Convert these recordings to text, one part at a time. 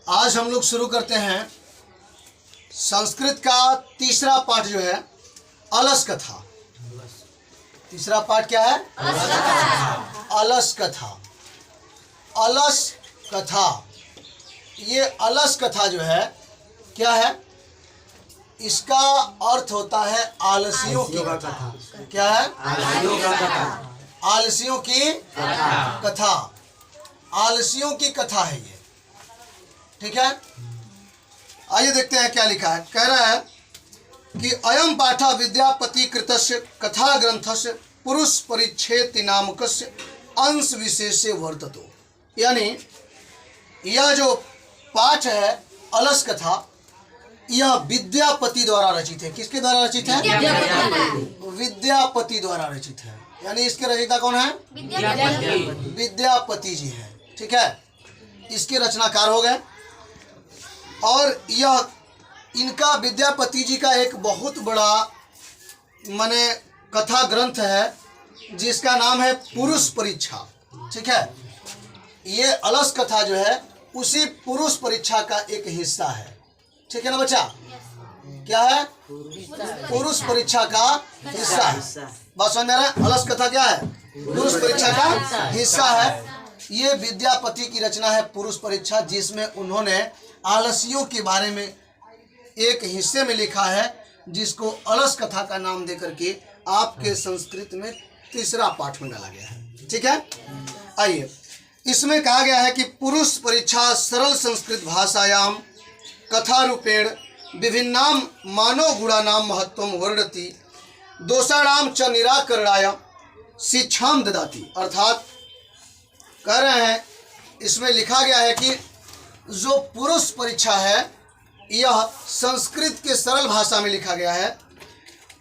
आज हम लोग शुरू करते हैं संस्कृत का तीसरा पाठ जो है अलस कथा। तीसरा पाठ क्या है? अलस कथा। अलस कथा, ये अलस कथा जो है क्या है? इसका अर्थ होता है आलसियों की कथा। क्या है? आलसियों की कथा। आलसियों की कथा है ये, ठीक है। आइए देखते हैं क्या लिखा है। कह रहा है कि अयम पाठ विद्यापति कृतस्य कथा ग्रंथस्य पुरुष परिच्छेद नामकस्य अंश विशेषे वर्ततो। यानी यह जो पाठ है अलस कथा, यह विद्यापति द्वारा रचित है। किसके द्वारा रचित है? विद्यापति द्वारा रचित है। यानी इसके रचयिता कौन है? विद्यापति जी हैं, ठीक है। इसके रचनाकार हो गए। और यह इनका विद्यापति जी का एक बहुत बड़ा माने कथा ग्रंथ है जिसका नाम है पुरुष परीक्षा, ठीक है। ये अलस कथा जो है उसी पुरुष परीक्षा का एक हिस्सा है, ठीक है ना बच्चा? क्या है? पुरुष परीक्षा का हिस्सा है। बात समझ में आ रहा है? अलस कथा क्या है? पुरुष परीक्षा का हिस्सा है। ये विद्यापति की रचना है पुरुष परीक्षा, जिसमें उन्होंने आलसियों के बारे में एक हिस्से में लिखा है जिसको अलस कथा का नाम देकर के आपके संस्कृत में तीसरा पाठ में डाला गया है, ठीक है। आइए, इसमें कहा गया है कि पुरुष परीक्षा सरल संस्कृत भाषायाम कथा रूपेण विभिन्नाम मानव गुणानाम महत्वम वर्णति दोषाणाम च निराकरणाय शिक्षाम ददाति। अर्थात कह रहे हैं इसमें लिखा गया है कि जो पुरुष परीक्षा है यह संस्कृत के सरल भाषा में लिखा गया है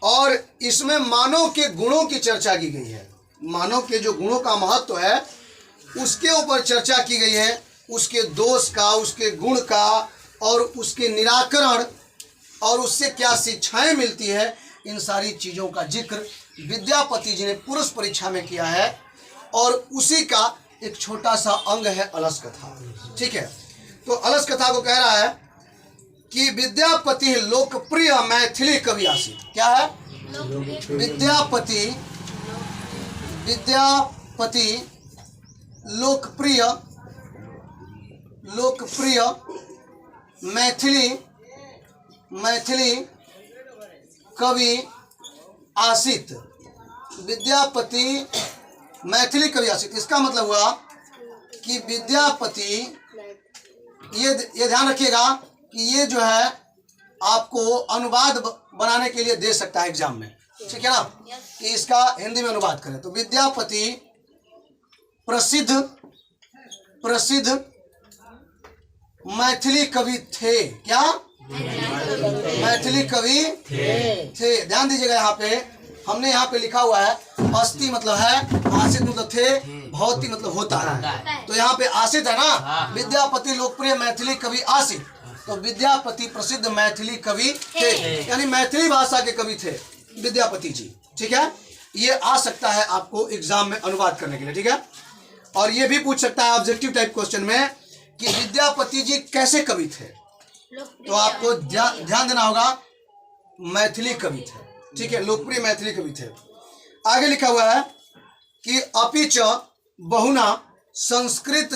और इसमें मानव के गुणों की चर्चा की गई है। मानव के जो गुणों का महत्व है उसके ऊपर चर्चा की गई है, उसके दोष का, उसके गुण का और उसके निराकरण और उससे क्या शिक्षाएं मिलती है, इन सारी चीज़ों का जिक्र विद्यापति जी ने पुरुष परीक्षा में किया है। और उसी का एक छोटा सा अंग है अलस कथा, ठीक है। तो अलस कथा को कह रहा है कि विद्यापति लोकप्रिय मैथिली कवि आसित। क्या है? विद्यापति लोकप्रिय मैथिली कवि आसित। विद्यापति मैथिली कवि आसित, इसका मतलब हुआ कि विद्यापति, ये ध्यान रखिएगा कि ये जो है आपको अनुवाद बनाने के लिए दे सकता है एग्जाम में, ठीक है ना, कि इसका हिंदी में अनुवाद करें। तो विद्यापति प्रसिद्ध मैथिली कवि थे। क्या? मैथिली कवि थे। ध्यान दीजिएगा, यहाँ पे हमने यहाँ पे लिखा हुआ है अस्ति मतलब है, आसित मतलब थे, भवति मतलब होता है। तो यहाँ पे आसित है ना, विद्यापति लोकप्रिय मैथिली कवि आसित। तो विद्यापति प्रसिद्ध मैथिली कवि थे, यानी मैथिली भाषा के कवि थे विद्यापति जी, ठीक है। ये आ सकता है आपको एग्जाम में अनुवाद करने के लिए, ठीक है। और ये भी पूछ सकता है ऑब्जेक्टिव टाइप क्वेश्चन में कि विद्यापति जी कैसे कवि थे, तो आपको ध्यान देना होगा मैथिली कवि थे, ठीक है, लोकप्रिय मैथिली कवि थे। आगे लिखा हुआ है कि अपिच बहुना संस्कृत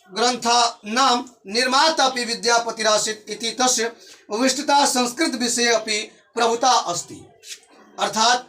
ग्रंथा नाम निर्माता अपि विद्यापतिरासित इति तस्य विशिष्टता संस्कृत विषय अपि प्रभुता अस्ति। अर्थात